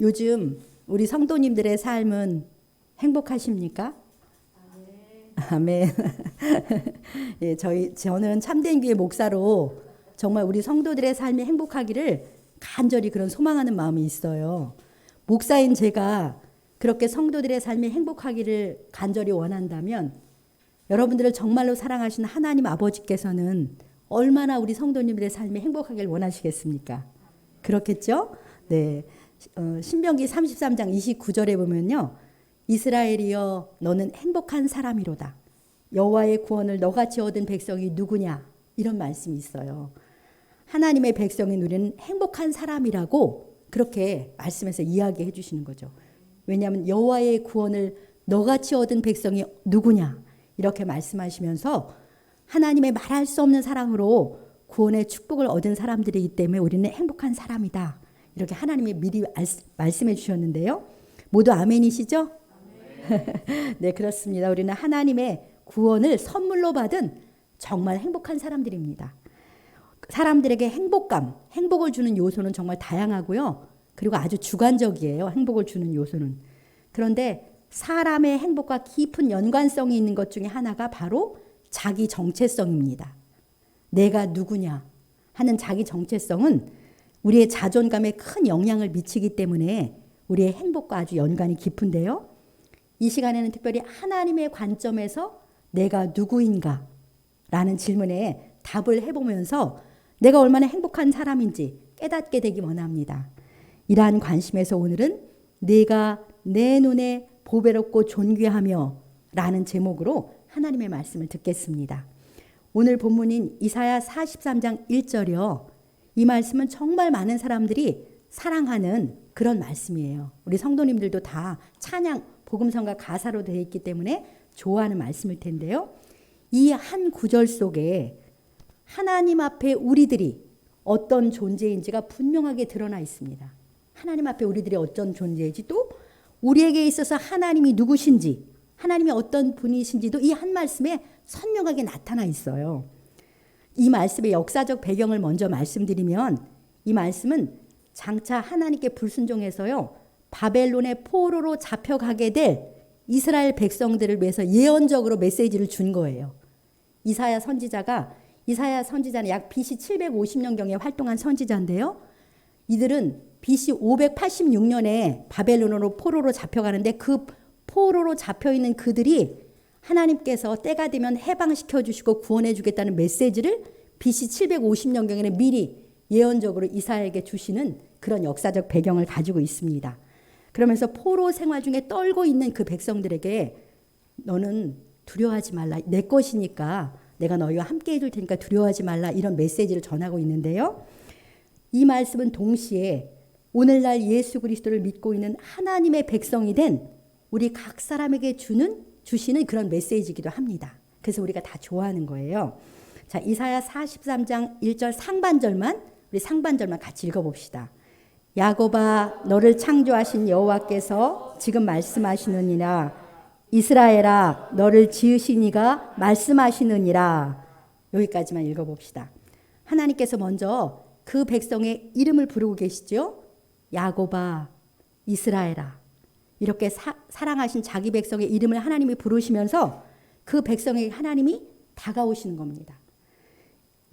요즘 우리 성도님들의 삶은 행복하십니까? 아멘. 예, 저는 참된 교회 목사로 정말 우리 성도들의 삶이 행복하기를 간절히 그런 소망하는 마음이 있어요. 목사인 제가 그렇게 성도들의 삶이 행복하기를 간절히 원한다면 여러분들을 정말로 사랑하시는 하나님 아버지께서는 얼마나 우리 성도님들의 삶이 행복하기를 원하시겠습니까? 그렇겠죠? 네. 신명기 33장 29절에 보면요. 이스라엘이여 너는 행복한 사람이로다. 여호와의 구원을 너같이 얻은 백성이 누구냐? 이런 말씀이 있어요. 하나님의 백성이 누리는 행복한 사람이라고 그렇게 말씀에서 이야기해 주시는 거죠. 왜냐하면 여호와의 구원을 너같이 얻은 백성이 누구냐? 이렇게 말씀하시면서 하나님의 말할 수 없는 사랑으로 구원의 축복을 얻은 사람들이기 때문에 우리는 행복한 사람이다. 이렇게 하나님이 미리 말씀해 주셨는데요. 모두 아멘이시죠? 네, 그렇습니다. 우리는 하나님의 구원을 선물로 받은 정말 행복한 사람들입니다. 사람들에게 행복을 주는 요소는 정말 다양하고요. 그리고 아주 주관적이에요. 행복을 주는 요소는. 그런데 사람의 행복과 깊은 연관성이 있는 것 중에 하나가 바로 자기 정체성입니다. 내가 누구냐 하는 자기 정체성은 우리의 자존감에 큰 영향을 미치기 때문에 우리의 행복과 아주 연관이 깊은데요. 이 시간에는 특별히 하나님의 관점에서 내가 누구인가 라는 질문에 답을 해보면서 내가 얼마나 행복한 사람인지 깨닫게 되기 원합니다. 이러한 관심에서 오늘은 내가 내 눈에 보배롭고 존귀하며 라는 제목으로 하나님의 말씀을 듣겠습니다. 오늘 본문인 이사야 43장 1절이요. 이 말씀은 정말 많은 사람들이 사랑하는 그런 말씀이에요. 우리 성도님들도 다 찬양, 복음성가 가사로 되어 있기 때문에 좋아하는 말씀일 텐데요. 이 한 구절 속에 하나님 앞에 우리들이 어떤 존재인지가 분명하게 드러나 있습니다. 하나님 앞에 우리들이 어떤 존재인지 또 우리에게 있어서 하나님이 누구신지 하나님이 어떤 분이신지도 이 한 말씀에 선명하게 나타나 있어요. 이 말씀의 역사적 배경을 먼저 말씀드리면 이 말씀은 장차 하나님께 불순종해서요. 바벨론의 포로로 잡혀가게 될 이스라엘 백성들을 위해서 예언적으로 메시지를 준 거예요. 이사야 선지자는 약 BC 750년경에 활동한 선지자인데요. 이들은 BC 586년에 바벨론으로 포로로 잡혀가는데 그 포로로 잡혀있는 그들이 하나님께서 때가 되면 해방시켜 주시고 구원해 주겠다는 메시지를 BC 750년경에는 미리 예언적으로 이사야에게 주시는 그런 역사적 배경을 가지고 있습니다. 그러면서 포로 생활 중에 떨고 있는 그 백성들에게 너는 두려워하지 말라. 내 것이니까 내가 너희와 함께 해줄 테니까 두려워하지 말라. 이런 메시지를 전하고 있는데요. 이 말씀은 동시에 오늘날 예수 그리스도를 믿고 있는 하나님의 백성이 된 우리 각 사람에게 주시는 그런 메시지이기도 합니다. 그래서 우리가 다 좋아하는 거예요. 자, 이사야 43장 1절 상반절만 같이 읽어봅시다. 야곱아 너를 창조하신 여호와께서 지금 말씀하시느니라. 이스라엘아 너를 지으신 이가 말씀하시느니라. 여기까지만 읽어봅시다. 하나님께서 먼저 그 백성의 이름을 부르고 계시죠. 야곱아, 이스라엘아. 이렇게 사랑하신 자기 백성의 이름을 하나님이 부르시면서 그 백성에게 하나님이 다가오시는 겁니다.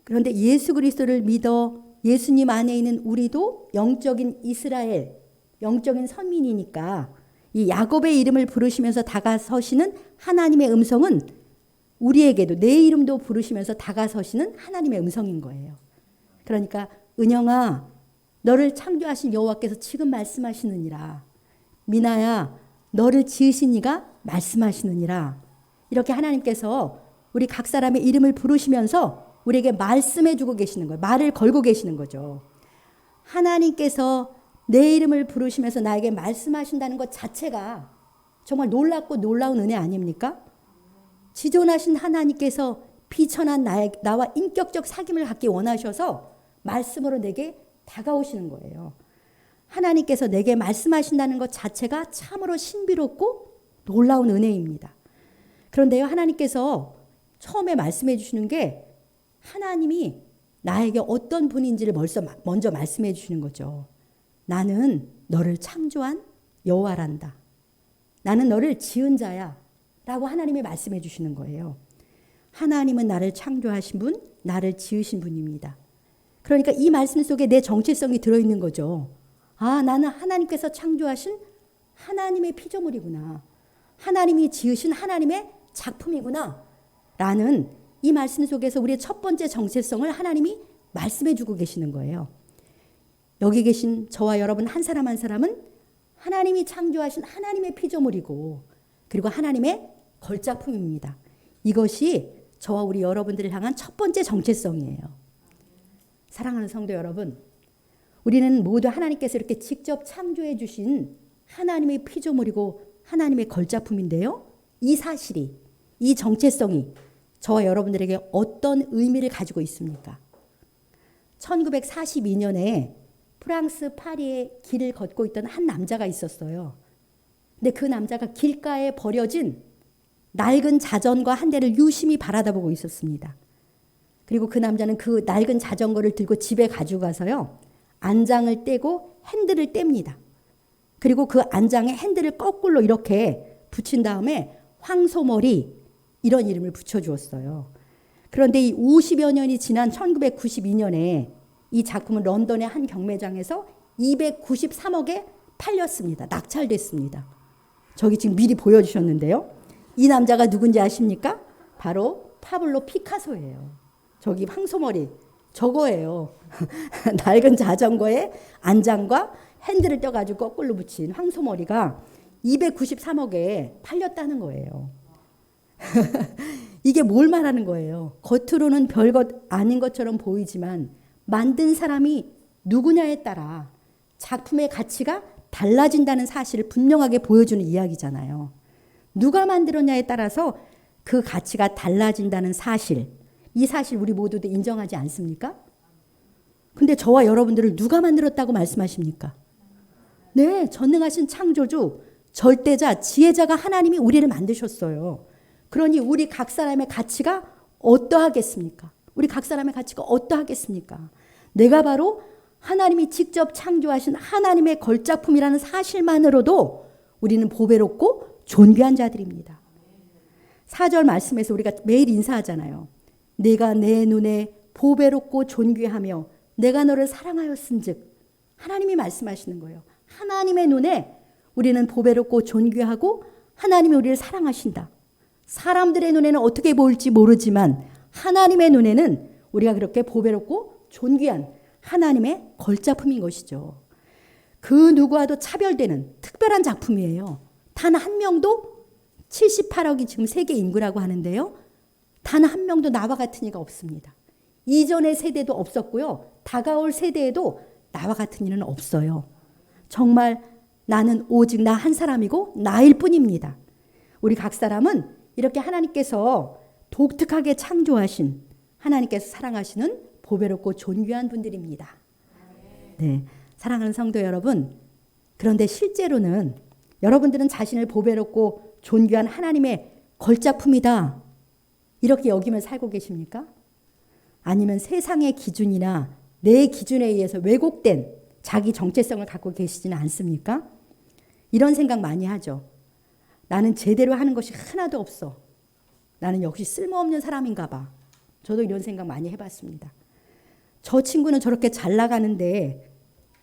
그런데 예수 그리스도를 믿어 예수님 안에 있는 우리도 영적인 이스라엘, 영적인 선민이니까 이 야곱의 이름을 부르시면서 다가서시는 하나님의 음성은 우리에게도 내 이름도 부르시면서 다가서시는 하나님의 음성인 거예요. 그러니까 은영아 너를 창조하신 여호와께서 지금 말씀하시느니라. 미나야 너를 지으신 이가 말씀하시느니라. 이렇게 하나님께서 우리 각 사람의 이름을 부르시면서 우리에게 말씀해 주고 계시는 거예요. 말을 걸고 계시는 거죠. 하나님께서 내 이름을 부르시면서 나에게 말씀하신다는 것 자체가 정말 놀랍고 놀라운 은혜 아닙니까? 지존하신 하나님께서 비천한 나와 인격적 사귐을 갖기 원하셔서 말씀으로 내게 다가오시는 거예요. 하나님께서 내게 말씀하신다는 것 자체가 참으로 신비롭고 놀라운 은혜입니다. 그런데요, 하나님께서 처음에 말씀해 주시는 게 하나님이 나에게 어떤 분인지를 먼저 말씀해 주시는 거죠. 나는 너를 창조한 여호와란다. 나는 너를 지은 자야. 라고 하나님이 말씀해 주시는 거예요. 하나님은 나를 창조하신 분, 나를 지으신 분입니다. 그러니까 이 말씀 속에 내 정체성이 들어있는 거죠. 아, 나는 하나님께서 창조하신 하나님의 피조물이구나. 하나님이 지으신 하나님의 작품이구나. 라는 이 말씀 속에서 우리의 첫 번째 정체성을 하나님이 말씀해 주고 계시는 거예요. 여기 계신 저와 여러분 한 사람 한 사람은 하나님이 창조하신 하나님의 피조물이고 그리고 하나님의 걸작품입니다. 이것이 저와 우리 여러분들을 향한 첫 번째 정체성이에요. 사랑하는 성도 여러분, 우리는 모두 하나님께서 이렇게 직접 창조해 주신 하나님의 피조물이고 하나님의 걸작품인데요. 이 사실이, 이 정체성이 저와 여러분들에게 어떤 의미를 가지고 있습니까? 1942년에 프랑스 파리의 길을 걷고 있던 한 남자가 있었어요. 근데 그 남자가 길가에 버려진 낡은 자전거 한 대를 유심히 바라다보고 있었습니다. 그리고 그 남자는 그 낡은 자전거를 들고 집에 가지고 가서요. 안장을 떼고 핸들을 뗍니다. 그리고 그 안장에 핸들을 거꾸로 이렇게 붙인 다음에 황소머리 이런 이름을 붙여주었어요. 그런데 이 50여 년이 지난 1992년에 이 작품은 런던의 한 경매장에서 293억에 팔렸습니다. 낙찰됐습니다. 저기 지금 미리 보여주셨는데요. 이 남자가 누군지 아십니까? 바로 파블로 피카소예요. 저기 황소머리 저거예요. 낡은 자전거에 안장과 핸들을 떼가지고 거꾸로 붙인 황소머리가 293억에 팔렸다는 거예요. 이게 뭘 말하는 거예요? 겉으로는 별것 아닌 것처럼 보이지만 만든 사람이 누구냐에 따라 작품의 가치가 달라진다는 사실을 분명하게 보여주는 이야기잖아요. 누가 만들었냐에 따라서 그 가치가 달라진다는 사실, 이 사실 우리 모두도 인정하지 않습니까? 근데 저와 여러분들을 누가 만들었다고 말씀하십니까? 네, 전능하신 창조주, 절대자, 지혜자가 하나님이 우리를 만드셨어요. 그러니 우리 각 사람의 가치가 어떠하겠습니까? 우리 각 사람의 가치가 어떠하겠습니까? 내가 바로 하나님이 직접 창조하신 하나님의 걸작품이라는 사실만으로도 우리는 보배롭고 존귀한 자들입니다. 4절 말씀에서 우리가 매일 인사하잖아요. 내가 내 눈에 보배롭고 존귀하며 내가 너를 사랑하였은즉 하나님이 말씀하시는 거예요. 하나님의 눈에 우리는 보배롭고 존귀하고 하나님이 우리를 사랑하신다. 사람들의 눈에는 어떻게 보일지 모르지만 하나님의 눈에는 우리가 그렇게 보배롭고 존귀한 하나님의 걸작품인 것이죠. 그 누구와도 차별되는 특별한 작품이에요. 단 한 명도 78억이 지금 세계 인구라고 하는데요. 단 한 명도 나와 같은 이가 없습니다. 이전의 세대도 없었고요. 다가올 세대에도 나와 같은 이는 없어요. 정말 나는 오직 나 한 사람이고 나일 뿐입니다. 우리 각 사람은 이렇게 하나님께서 독특하게 창조하신 하나님께서 사랑하시는 보배롭고 존귀한 분들입니다. 네, 사랑하는 성도 여러분, 그런데 실제로는 여러분들은 자신을 보배롭고 존귀한 하나님의 걸작품이다 이렇게 여기며 살고 계십니까? 아니면 세상의 기준이나 내 기준에 의해서 왜곡된 자기 정체성을 갖고 계시지는 않습니까? 이런 생각 많이 하죠. 나는 제대로 하는 것이 하나도 없어. 나는 역시 쓸모없는 사람인가 봐. 저도 이런 생각 많이 해봤습니다. 저 친구는 저렇게 잘 나가는데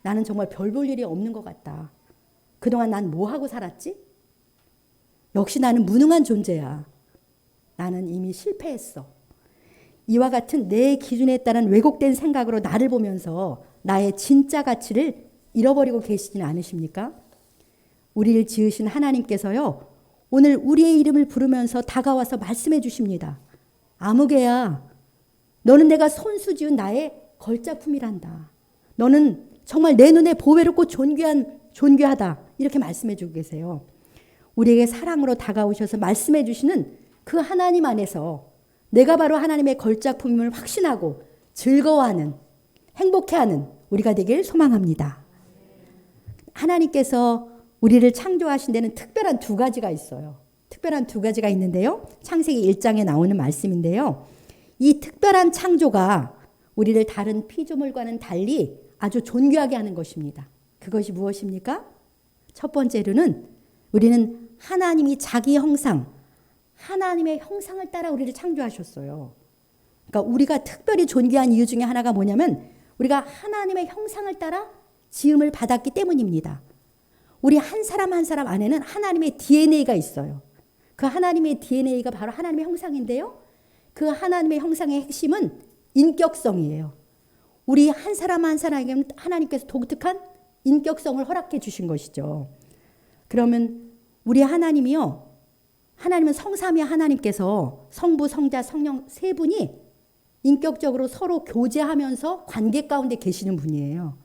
나는 정말 별 볼 일이 없는 것 같다. 그동안 난 뭐 하고 살았지? 역시 나는 무능한 존재야. 나는 이미 실패했어. 이와 같은 내 기준에 따른 왜곡된 생각으로 나를 보면서 나의 진짜 가치를 잃어버리고 계시지는 않으십니까? 우리를 지으신 하나님께서요, 오늘 우리의 이름을 부르면서 다가와서 말씀해 주십니다. 아무개야, 너는 내가 손수 지은 나의 걸작품이란다. 너는 정말 내 눈에 보배롭고 존귀하다. 이렇게 말씀해 주고 계세요. 우리에게 사랑으로 다가오셔서 말씀해 주시는 그 하나님 안에서 내가 바로 하나님의 걸작품임을 확신하고 즐거워하는, 행복해하는 우리가 되길 소망합니다. 하나님께서 우리를 창조하신 데는 특별한 두 가지가 있어요. 특별한 두 가지가 있는데요. 창세기 1장에 나오는 말씀인데요. 이 특별한 창조가 우리를 다른 피조물과는 달리 아주 존귀하게 하는 것입니다. 그것이 무엇입니까? 첫 번째로는 우리는 하나님이 자기 형상, 하나님의 형상을 따라 우리를 창조하셨어요. 그러니까 우리가 특별히 존귀한 이유 중에 하나가 뭐냐면 우리가 하나님의 형상을 따라 지음을 받았기 때문입니다. 우리 한 사람 한 사람 안에는 하나님의 DNA가 있어요. 그 하나님의 DNA가 바로 하나님의 형상인데요. 그 하나님의 형상의 핵심은 인격성이에요. 우리 한 사람 한 사람에게는 하나님께서 독특한 인격성을 허락해 주신 것이죠. 그러면 우리 하나님이요. 하나님은 성삼위 하나님께서 성부, 성자, 성령 세 분이 인격적으로 서로 교제하면서 관계 가운데 계시는 분이에요.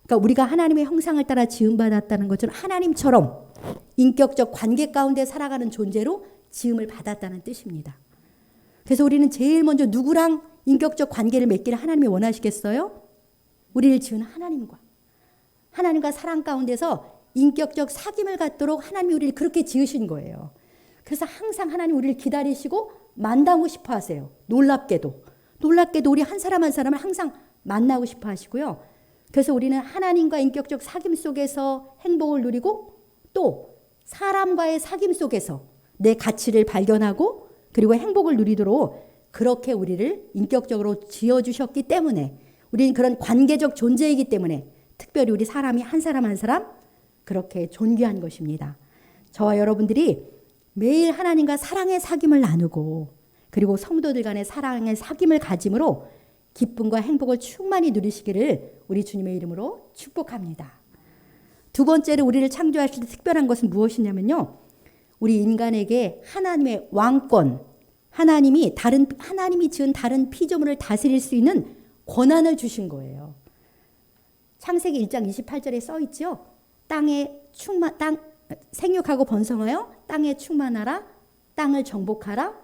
그러니까 우리가 하나님의 형상을 따라 지음받았다는 것은 하나님처럼 인격적 관계 가운데 살아가는 존재로 지음을 받았다는 뜻입니다. 그래서 우리는 제일 먼저 누구랑 인격적 관계를 맺기를 하나님이 원하시겠어요? 우리를 지은 하나님과 사랑 가운데서 인격적 사귐을 갖도록 하나님이 우리를 그렇게 지으신 거예요. 그래서 항상 하나님 우리를 기다리시고 만나고 싶어 하세요. 놀랍게도 우리 한 사람 한 사람을 항상 만나고 싶어 하시고요. 그래서 우리는 하나님과 인격적 사귐 속에서 행복을 누리고 또 사람과의 사귐 속에서 내 가치를 발견하고 그리고 행복을 누리도록 그렇게 우리를 인격적으로 지어주셨기 때문에 우리는 그런 관계적 존재이기 때문에 특별히 우리 사람이 한 사람 한 사람 그렇게 존귀한 것입니다. 저와 여러분들이 매일 하나님과 사랑의 사귐을 나누고 그리고 성도들 간의 사랑의 사귐을 가짐으로 기쁨과 행복을 충만히 누리시기를 우리 주님의 이름으로 축복합니다. 두 번째로 우리를 창조하실 때 특별한 것은 무엇이냐면요. 우리 인간에게 하나님의 왕권, 하나님이 지은 다른 피조물을 다스릴 수 있는 권한을 주신 거예요. 창세기 1장 28절에 써 있죠. 생육하고 번성하여 땅에 충만하라, 땅을 정복하라,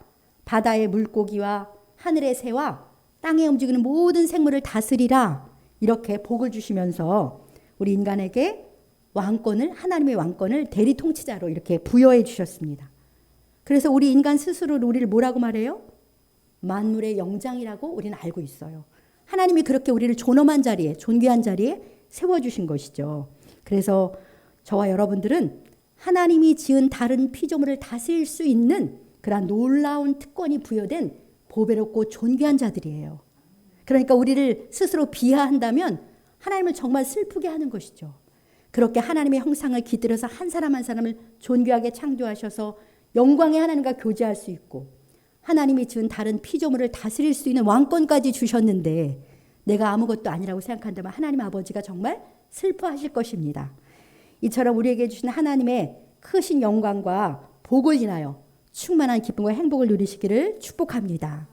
바다의 물고기와 하늘의 새와 땅에 움직이는 모든 생물을 다스리라. 이렇게 복을 주시면서 우리 인간에게 하나님의 왕권을 대리 통치자로 이렇게 부여해 주셨습니다. 그래서 우리 인간 스스로를 우리를 뭐라고 말해요? 만물의 영장이라고 우리는 알고 있어요. 하나님이 그렇게 우리를 존엄한 자리에, 존귀한 자리에 세워주신 것이죠. 그래서 저와 여러분들은 하나님이 지은 다른 피조물을 다스릴 수 있는 그런 놀라운 특권이 부여된 보배롭고 존귀한 자들이에요. 그러니까 우리를 스스로 비하한다면 하나님을 정말 슬프게 하는 것이죠. 그렇게 하나님의 형상을 깃들여서 한 사람 한 사람을 존귀하게 창조하셔서 영광의 하나님과 교제할 수 있고 하나님이 지은 다른 피조물을 다스릴 수 있는 왕권까지 주셨는데 내가 아무것도 아니라고 생각한다면 하나님 아버지가 정말 슬퍼하실 것입니다. 이처럼 우리에게 주신 하나님의 크신 영광과 복을 인하여 충만한 기쁨과 행복을 누리시기를 축복합니다.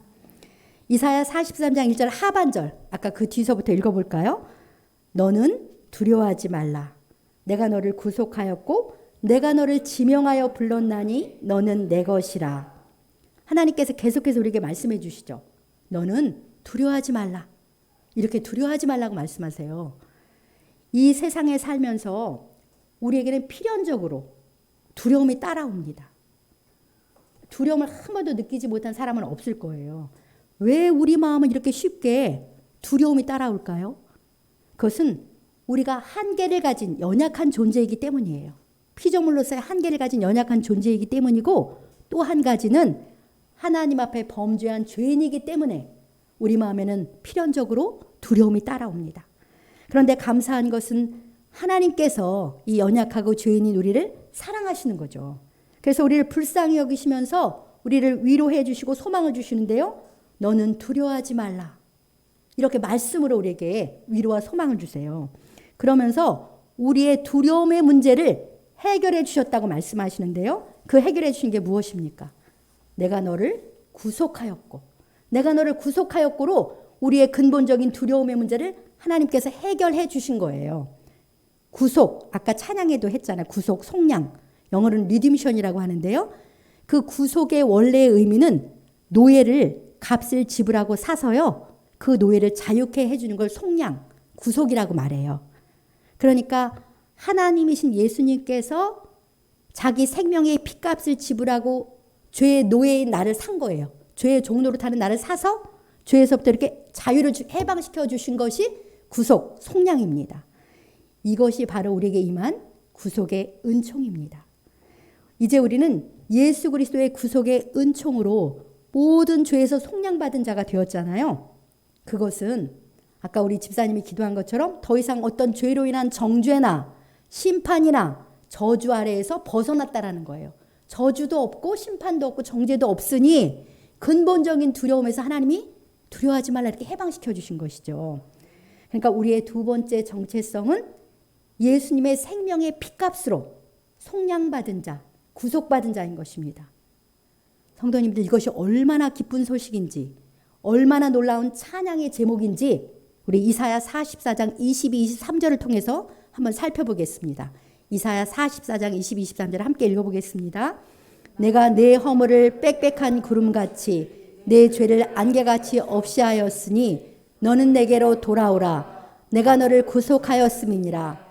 이사야 43장 1절 하반절 아까 그 뒤서부터 읽어볼까요? 너는 두려워하지 말라. 내가 너를 구속하였고 내가 너를 지명하여 불렀나니 너는 내 것이라. 하나님께서 계속해서 우리에게 말씀해 주시죠. 너는 두려워하지 말라. 이렇게 두려워하지 말라고 말씀하세요. 이 세상에 살면서 우리에게는 필연적으로 두려움이 따라옵니다. 두려움을 한 번도 느끼지 못한 사람은 없을 거예요. 왜 우리 마음은 이렇게 쉽게 두려움이 따라올까요? 그것은 우리가 한계를 가진 연약한 존재이기 때문이에요. 피조물로서의 한계를 가진 연약한 존재이기 때문이고 또 한 가지는 하나님 앞에 범죄한 죄인이기 때문에 우리 마음에는 필연적으로 두려움이 따라옵니다. 그런데 감사한 것은 하나님께서 이 연약하고 죄인인 우리를 사랑하시는 거죠. 그래서 우리를 불쌍히 여기시면서 우리를 위로해 주시고 소망을 주시는데요. 너는 두려워하지 말라. 이렇게 말씀으로 우리에게 위로와 소망을 주세요. 그러면서 우리의 두려움의 문제를 해결해 주셨다고 말씀하시는데요. 그 해결해 주신 게 무엇입니까? 내가 너를 구속하였고. 내가 너를 구속하였고로 우리의 근본적인 두려움의 문제를 하나님께서 해결해 주신 거예요. 구속, 아까 찬양에도 했잖아요. 구속, 속량. 영어로는 리dim션이라고 하는데요. 그 구속의 원래의 의미는 노예를 값을 지불하고 사서요. 그 노예를 자유케 해주는 걸 속량, 구속이라고 말해요. 그러니까 하나님이신 예수님께서 자기 생명의 피값을 지불하고 죄의 노예인 나를 산 거예요. 죄의 종로로 타는 나를 사서 죄에서부터 이렇게 자유를 해방시켜 주신 것이 구속, 속량입니다. 이것이 바로 우리에게 임한 구속의 은총입니다. 이제 우리는 예수 그리스도의 구속의 은총으로 모든 죄에서 속량받은 자가 되었잖아요. 그것은 아까 우리 집사님이 기도한 것처럼 더 이상 어떤 죄로 인한 정죄나 심판이나 저주 아래에서 벗어났다라는 거예요. 저주도 없고 심판도 없고 정죄도 없으니 근본적인 두려움에서 하나님이 두려워하지 말라 이렇게 해방시켜 주신 것이죠. 그러니까 우리의 두 번째 정체성은 예수님의 생명의 피값으로 속량받은 자, 구속받은 자인 것입니다. 성도님들, 이것이 얼마나 기쁜 소식인지, 얼마나 놀라운 찬양의 제목인지 우리 이사야 44장 22, 23절을 통해서 한번 살펴보겠습니다. 이사야 44장 22, 23절을 함께 읽어보겠습니다. 내가 내 허물을 빽빽한 구름같이 내 죄를 안개같이 없이 하였으니 너는 내게로 돌아오라. 내가 너를 구속하였음이니라.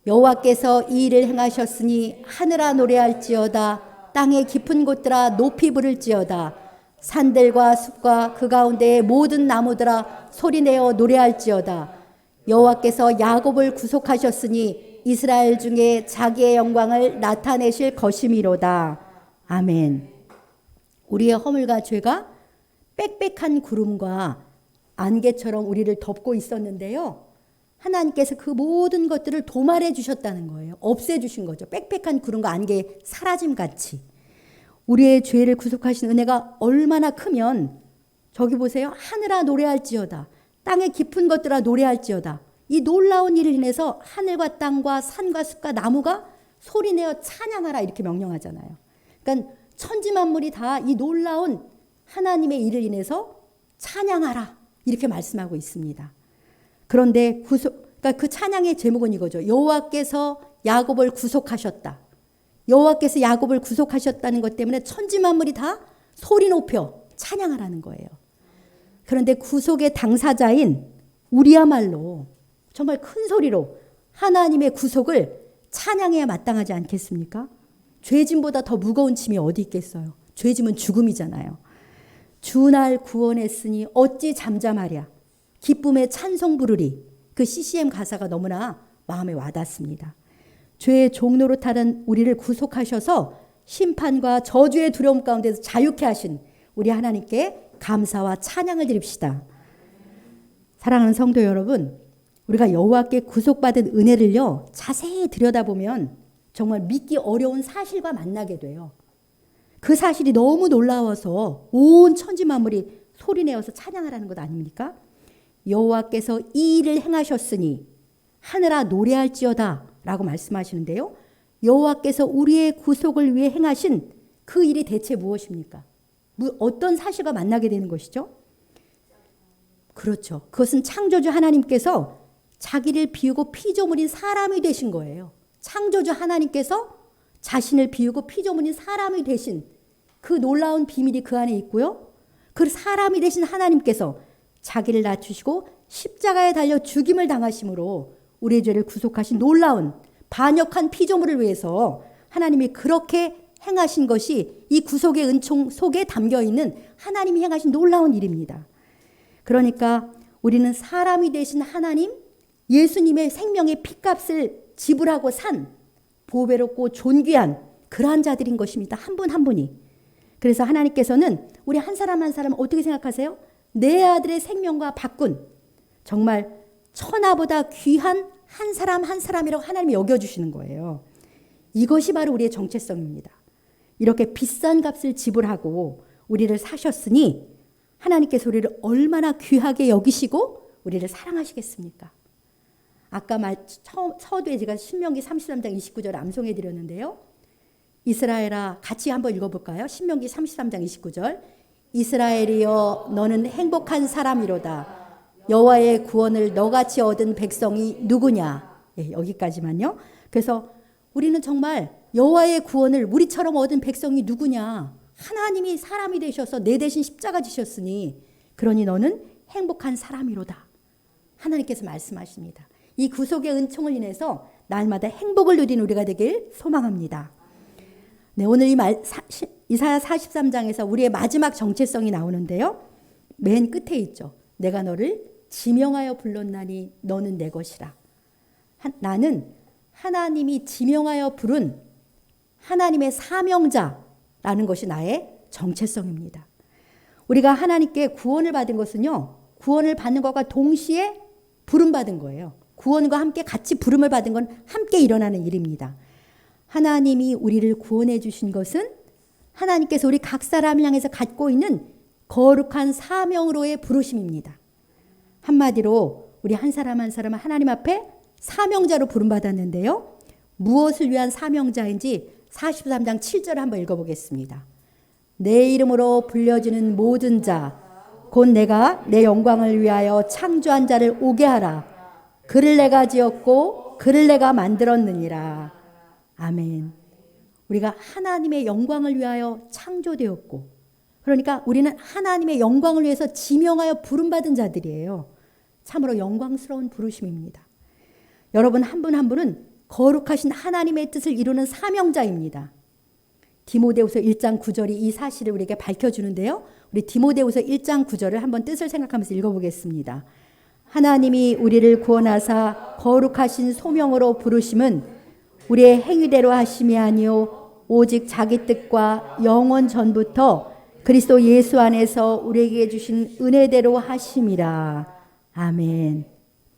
여호와께서 이 일을 행하셨으니 하늘아 노래할지어다. 땅의 깊은 곳들아 높이 부를지어다. 산들과 숲과 그 가운데의 모든 나무들아 소리내어 노래할지어다. 여호와께서 야곱을 구속하셨으니 이스라엘 중에 자기의 영광을 나타내실 것이미로다. 아멘. 우리의 허물과 죄가 빽빽한 구름과 안개처럼 우리를 덮고 있었는데요. 하나님께서 그 모든 것들을 도말해 주셨다는 거예요. 없애 주신 거죠. 빽빽한 구름과 안개 사라짐같이. 우리의 죄를 구속하신 은혜가 얼마나 크면 저기 보세요. 하늘아 노래할지어다. 땅의 깊은 것들아 노래할지어다. 이 놀라운 일을 인해서 하늘과 땅과 산과 숲과 나무가 소리내어 찬양하라 이렇게 명령하잖아요. 그러니까 천지만물이 다 이 놀라운 하나님의 일을 인해서 찬양하라 이렇게 말씀하고 있습니다. 그런데 그러니까 그 찬양의 제목은 이거죠. 여호와께서 야곱을 구속하셨다. 여호와께서 야곱을 구속하셨다는 것 때문에 천지만물이 다 소리 높여 찬양하라는 거예요. 그런데 구속의 당사자인 우리야말로 정말 큰 소리로 하나님의 구속을 찬양해야 마땅하지 않겠습니까? 죄짐보다 더 무거운 짐이 어디 있겠어요? 죄짐은 죽음이잖아요. 주 날 구원했으니 어찌 잠잠하랴. 기쁨의 찬송 부르리. 그 CCM 가사가 너무나 마음에 와닿습니다. 죄의 종로로 타는 우리를 구속하셔서 심판과 저주의 두려움 가운데서 자유케 하신 우리 하나님께 감사와 찬양을 드립시다. 사랑하는 성도 여러분, 우리가 여호와께 구속받은 은혜를요 자세히 들여다보면 정말 믿기 어려운 사실과 만나게 돼요. 그 사실이 너무 놀라워서 온 천지 만물이 소리내어서 찬양하라는 것 아닙니까? 여호와께서 이 일을 행하셨으니 하늘아 노래할지어다 라고 말씀하시는데요. 여호와께서 우리의 구속을 위해 행하신 그 일이 대체 무엇입니까? 어떤 사실과 만나게 되는 것이죠? 그렇죠. 그것은 창조주 하나님께서 자기를 비우고 피조물인 사람이 되신 거예요. 창조주 하나님께서 자신을 비우고 피조물인 사람이 되신 그 놀라운 비밀이 그 안에 있고요. 그 사람이 되신 하나님께서 자기를 낮추시고 십자가에 달려 죽임을 당하심으로 우리의 죄를 구속하신 놀라운 반역한 피조물을 위해서 하나님이 그렇게 행하신 것이 이 구속의 은총 속에 담겨있는 하나님이 행하신 놀라운 일입니다. 그러니까 우리는 사람이 되신 하나님, 예수님의 생명의 피값을 지불하고 산 보배롭고 존귀한 그러한 자들인 것입니다. 한 분 한 분이. 그래서 하나님께서는 우리 한 사람 한 사람 어떻게 생각하세요? 내 아들의 생명과 바꾼 정말 천하보다 귀한 한 사람 한 사람이라고 하나님이 여겨주시는 거예요. 이것이 바로 우리의 정체성입니다. 이렇게 비싼 값을 지불하고 우리를 사셨으니 하나님께서 우리를 얼마나 귀하게 여기시고 우리를 사랑하시겠습니까? 아까 서두에 제가 신명기 33장 29절 암송해 드렸는데요. 이스라엘아 같이 한번 읽어볼까요? 신명기 33장 29절. 이스라엘이여 너는 행복한 사람이로다. 여호와의 구원을 너같이 얻은 백성이 누구냐? 예, 여기까지만요. 그래서 우리는 정말 여호와의 구원을 우리처럼 얻은 백성이 누구냐? 하나님이 사람이 되셔서 내 대신 십자가 지셨으니 그러니 너는 행복한 사람이로다. 하나님께서 말씀하십니다. 이 구속의 은총을 인해서 날마다 행복을 누린 우리가 되길 소망합니다. 네, 오늘 이사야 43장에서 우리의 마지막 정체성이 나오는데요. 맨 끝에 있죠. 내가 너를 지명하여 불렀나니 너는 내 것이라. 나는 하나님이 지명하여 부른 하나님의 사명자라는 것이 나의 정체성입니다. 우리가 하나님께 구원을 받은 것은요, 구원을 받는 것과 동시에 부름받은 거예요. 구원과 함께 같이 부름을 받은 건 함께 일어나는 일입니다. 하나님이 우리를 구원해 주신 것은 하나님께서 우리 각 사람을 향해서 갖고 있는 거룩한 사명으로의 부르심입니다. 한마디로 우리 한 사람 한 사람은 하나님 앞에 사명자로 부름받았는데요. 무엇을 위한 사명자인지 43장 7절을 한번 읽어보겠습니다. 내 이름으로 불려지는 모든 자, 곧 내가 내 영광을 위하여 창조한 자를 오게 하라. 그를 내가 지었고 그를 내가 만들었느니라. 아멘. 우리가 하나님의 영광을 위하여 창조되었고, 그러니까 우리는 하나님의 영광을 위해서 지명하여 부름받은 자들이에요. 참으로 영광스러운 부르심입니다. 여러분 한 분 한 분은 거룩하신 하나님의 뜻을 이루는 사명자입니다. 디모데후서 1장 9절이 이 사실을 우리에게 밝혀주는데요. 우리 디모데후서 1장 9절을 한번 뜻을 생각하면서 읽어보겠습니다. 하나님이 우리를 구원하사 거룩하신 소명으로 부르심은 우리의 행위대로 하심이 아니요 오직 자기 뜻과 영원 전부터 그리스도 예수 안에서 우리에게 주신 은혜대로 하심이라. 아멘.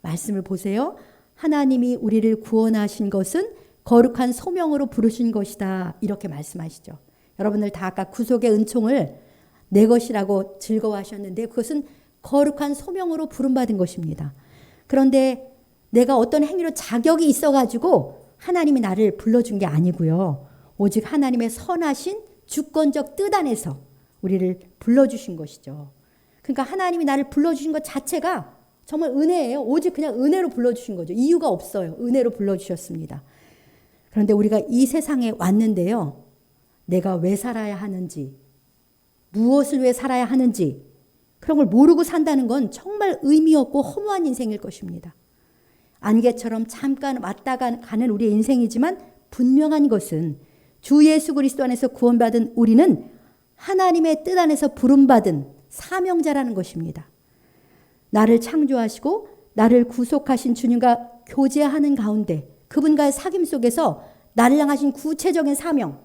말씀을 보세요. 하나님이 우리를 구원하신 것은 거룩한 소명으로 부르신 것이다. 이렇게 말씀하시죠. 여러분들 다 아까 구속의 은총을 내 것이라고 즐거워하셨는데 그것은 거룩한 소명으로 부름받은 것입니다. 그런데 내가 어떤 행위로 자격이 있어가지고 하나님이 나를 불러준 게 아니고요. 오직 하나님의 선하신 주권적 뜻 안에서 우리를 불러주신 것이죠. 그러니까 하나님이 나를 불러주신 것 자체가 정말 은혜예요. 오직 그냥 은혜로 불러주신 거죠. 이유가 없어요. 은혜로 불러주셨습니다. 그런데 우리가 이 세상에 왔는데요. 내가 왜 살아야 하는지, 무엇을 위해 살아야 하는지 그런 걸 모르고 산다는 건 정말 의미 없고 허무한 인생일 것입니다. 안개처럼 잠깐 왔다 가는 우리의 인생이지만 분명한 것은 주 예수 그리스도 안에서 구원받은 우리는 하나님의 뜻 안에서 부름받은 사명자라는 것입니다. 나를 창조하시고 나를 구속하신 주님과 교제하는 가운데 그분과의 사귐 속에서 나를 향하신 구체적인 사명,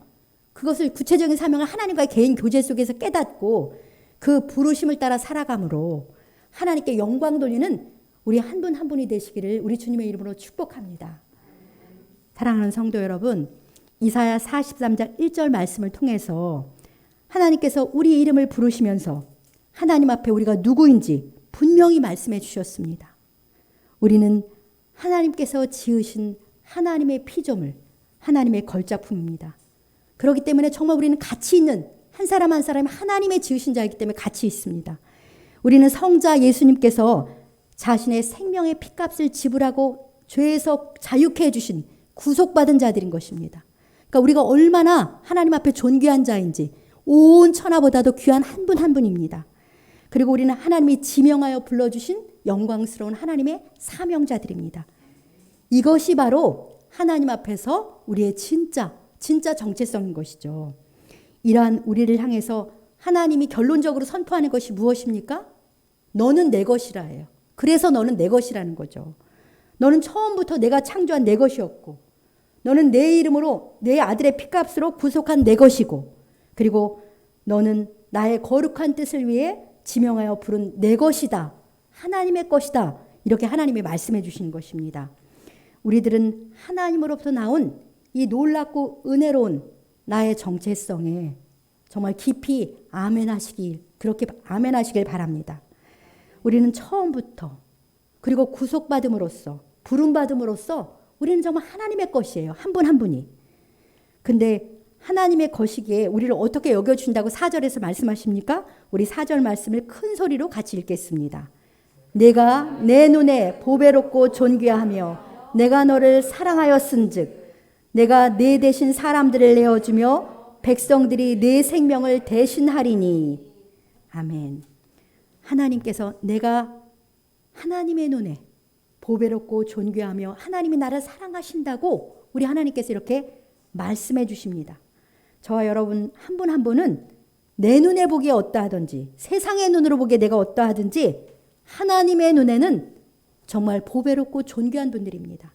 그것을 구체적인 사명을 하나님과의 개인 교제 속에서 깨닫고 그 부르심을 따라 살아감으로 하나님께 영광 돌리는 우리 한 분 한 분이 되시기를 우리 주님의 이름으로 축복합니다. 사랑하는 성도 여러분, 이사야 43장 1절 말씀을 통해서 하나님께서 우리 이름을 부르시면서 하나님 앞에 우리가 누구인지 분명히 말씀해 주셨습니다. 우리는 하나님께서 지으신 하나님의 피조물, 하나님의 걸작품입니다. 그렇기 때문에 정말 우리는 가치 있는 한 사람 한 사람이 하나님의 지으신 자이기 때문에 가치 있습니다. 우리는 성자 예수님께서 자신의 생명의 피값을 지불하고 죄에서 자유케 해주신 구속받은 자들인 것입니다. 그러니까 우리가 얼마나 하나님 앞에 존귀한 자인지 온 천하보다도 귀한 한 분 한 분입니다. 그리고 우리는 하나님이 지명하여 불러주신 영광스러운 하나님의 사명자들입니다. 이것이 바로 하나님 앞에서 우리의 진짜 정체성인 것이죠. 이러한 우리를 향해서 하나님이 결론적으로 선포하는 것이 무엇입니까? 너는 내 것이라예요. 그래서 너는 내 것이라는 거죠. 너는 처음부터 내가 창조한 내 것이었고, 너는 내 이름으로 내 아들의 피값으로 구속한 내 것이고, 그리고 너는 나의 거룩한 뜻을 위해 지명하여 부른 내 것이다. 하나님의 것이다. 이렇게 하나님이 말씀해 주신 것입니다. 우리들은 하나님으로부터 나온 이 놀랍고 은혜로운 나의 정체성에 정말 깊이 아멘하시길, 그렇게 아멘하시길 바랍니다. 우리는 처음부터 그리고 구속받음으로써 부름받음으로써 우리는 정말 하나님의 것이에요. 한 분 한 분이. 근데 하나님의 것이기에 우리를 어떻게 여겨준다고 4절에서 말씀하십니까? 우리 4절 말씀을 큰 소리로 같이 읽겠습니다. 내가 내 눈에 보배롭고 존귀하며 내가 너를 사랑하였은즉 내가 내 대신 사람들을 내어주며 백성들이 내 생명을 대신하리니. 아멘. 하나님께서 내가 하나님의 눈에 보배롭고 존귀하며 하나님이 나를 사랑하신다고 우리 하나님께서 이렇게 말씀해 주십니다. 저와 여러분 한 분 한 분은 내 눈에 보기에 어떠하든지 세상의 눈으로 보기에 내가 어떠하든지 하나님의 눈에는 정말 보배롭고 존귀한 분들입니다.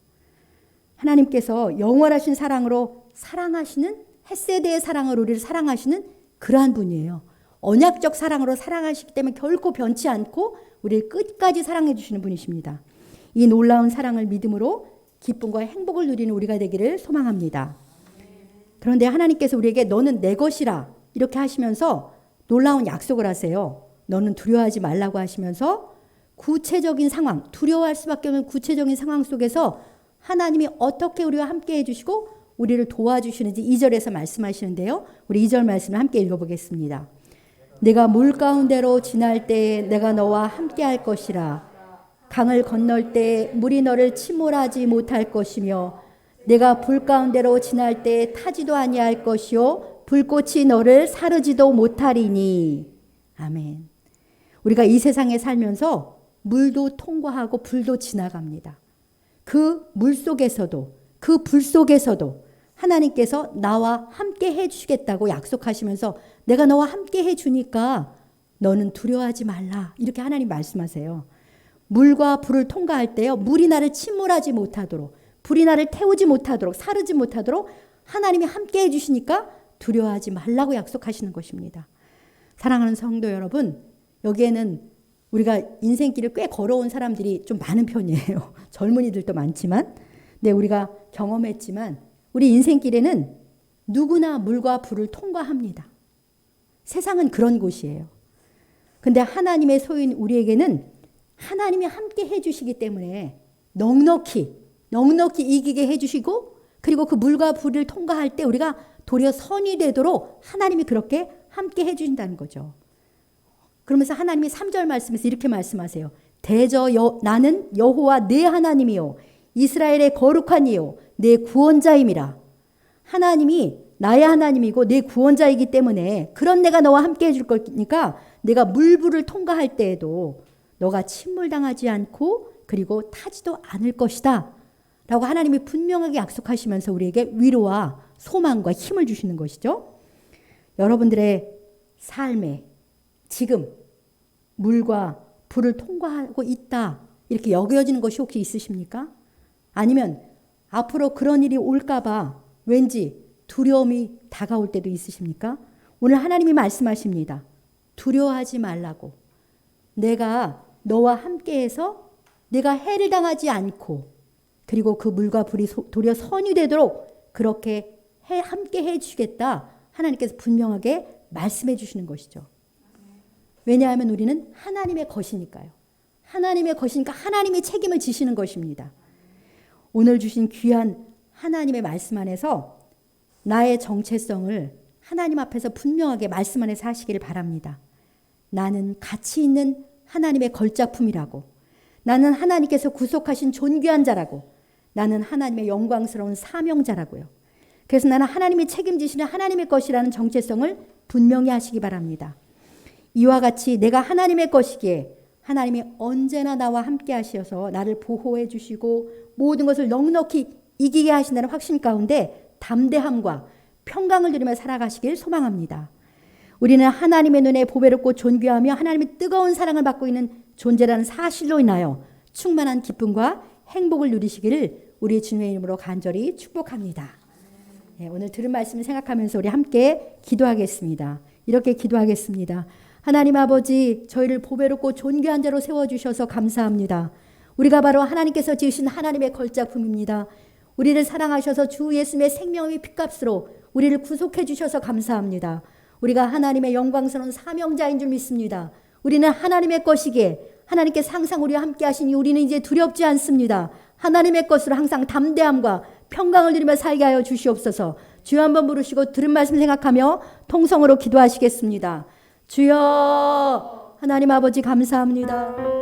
하나님께서 영원하신 사랑으로 사랑하시는, 헷세대의 사랑으로 우리를 사랑하시는 그러한 분이에요. 언약적 사랑으로 사랑하시기 때문에 결코 변치 않고 우리를 끝까지 사랑해 주시는 분이십니다. 이 놀라운 사랑을 믿음으로 기쁨과 행복을 누리는 우리가 되기를 소망합니다. 그런데 하나님께서 우리에게 너는 내 것이라 이렇게 하시면서 놀라운 약속을 하세요. 너는 두려워하지 말라고 하시면서 구체적인 상황, 두려워할 수밖에 없는 구체적인 상황 속에서 하나님이 어떻게 우리와 함께 해주시고 우리를 도와주시는지 2절에서 말씀하시는데요. 우리 2절 말씀을 함께 읽어보겠습니다. 내가 물 가운데로 지날 때에 내가 너와 함께 할 것이라. 강을 건널 때에 물이 너를 침몰하지 못할 것이며 내가 불 가운데로 지날 때에 타지도 아니할 것이요 불꽃이 너를 사르지도 못하리니. 아멘. 우리가 이 세상에 살면서 물도 통과하고 불도 지나갑니다. 그 물 속에서도 그 불 속에서도 하나님께서 나와 함께 해주시겠다고 약속하시면서 내가 너와 함께 해주니까 너는 두려워하지 말라 이렇게 하나님 말씀하세요. 물과 불을 통과할 때요, 물이 나를 침몰하지 못하도록, 불이 나를 태우지 못하도록, 사르지 못하도록 하나님이 함께 해주시니까 두려워하지 말라고 약속하시는 것입니다. 사랑하는 성도 여러분, 여기에는 우리가 인생길을 꽤 걸어온 사람들이 좀 많은 편이에요. 젊은이들도 많지만, 네, 우리가 경험했지만 우리 인생길에는 누구나 물과 불을 통과합니다. 세상은 그런 곳이에요. 근데 하나님의 소유인 우리에게는 하나님이 함께 해주시기 때문에 넉넉히 이기게 해주시고, 그리고 그 물과 불을 통과할 때 우리가 도리어 선이 되도록 하나님이 그렇게 함께 해주신다는 거죠. 그러면서 하나님이 3절 말씀에서 이렇게 말씀하세요. 나는 여호와 내 하나님이요 이스라엘의 거룩한 이요 내 구원자임이라. 하나님이 나의 하나님이고 내 구원자이기 때문에 그런 내가 너와 함께 해줄 거니까 내가 물불을 통과할 때에도 너가 침몰당하지 않고 그리고 타지도 않을 것이다 라고 하나님이 분명하게 약속하시면서 우리에게 위로와 소망과 힘을 주시는 것이죠. 여러분들의 삶에 지금 물과 불을 통과하고 있다 이렇게 여겨지는 것이 혹시 있으십니까? 아니면 앞으로 그런 일이 올까 봐 왠지 두려움이 다가올 때도 있으십니까? 오늘 하나님이 말씀하십니다. 두려워하지 말라고. 내가 너와 함께해서 내가 해를 당하지 않고 그리고 그 물과 불이 도리어 선이 되도록 그렇게 함께 해주시겠다. 하나님께서 분명하게 말씀해 주시는 것이죠. 왜냐하면 우리는 하나님의 것이니까요. 하나님의 것이니까 하나님이 책임을 지시는 것입니다. 오늘 주신 귀한 하나님의 말씀 안에서 나의 정체성을 하나님 앞에서 분명하게 말씀 안에서 하시기를 바랍니다. 나는 가치 있는 하나님의 걸작품이라고. 나는 하나님께서 구속하신 존귀한 자라고. 나는 하나님의 영광스러운 사명자라고요. 그래서 나는 하나님이 책임지시는 하나님의 것이라는 정체성을 분명히 하시기 바랍니다. 이와 같이 내가 하나님의 것이기에 하나님이 언제나 나와 함께 하셔서 나를 보호해 주시고 모든 것을 넉넉히 이기게 하신다는 확신 가운데 담대함과 평강을 누리며 살아가시길 소망합니다. 우리는 하나님의 눈에 보배롭고 존귀하며 하나님의 뜨거운 사랑을 받고 있는 존재라는 사실로 인하여 충만한 기쁨과 행복을 누리시기를 우리 주님의 이름으로 간절히 축복합니다. 네, 오늘 들은 말씀을 생각하면서 우리 함께 기도하겠습니다. 이렇게 기도하겠습니다. 하나님 아버지, 저희를 보배롭고 존귀한 자로 세워주셔서 감사합니다. 우리가 바로 하나님께서 지으신 하나님의 걸작품입니다. 우리를 사랑하셔서 주 예수님의 생명의 피값으로 우리를 구속해 주셔서 감사합니다. 우리가 하나님의 영광스러운 사명자인 줄 믿습니다. 우리는 하나님의 것이기에 하나님께서 항상 우리와 함께 하시니 우리는 이제 두렵지 않습니다. 하나님의 것으로 항상 담대함과 평강을 누리며 살게 하여 주시옵소서. 주여 한번 부르시고 들은 말씀 생각하며 통성으로 기도하시겠습니다. 주여, 하나님 아버지 감사합니다.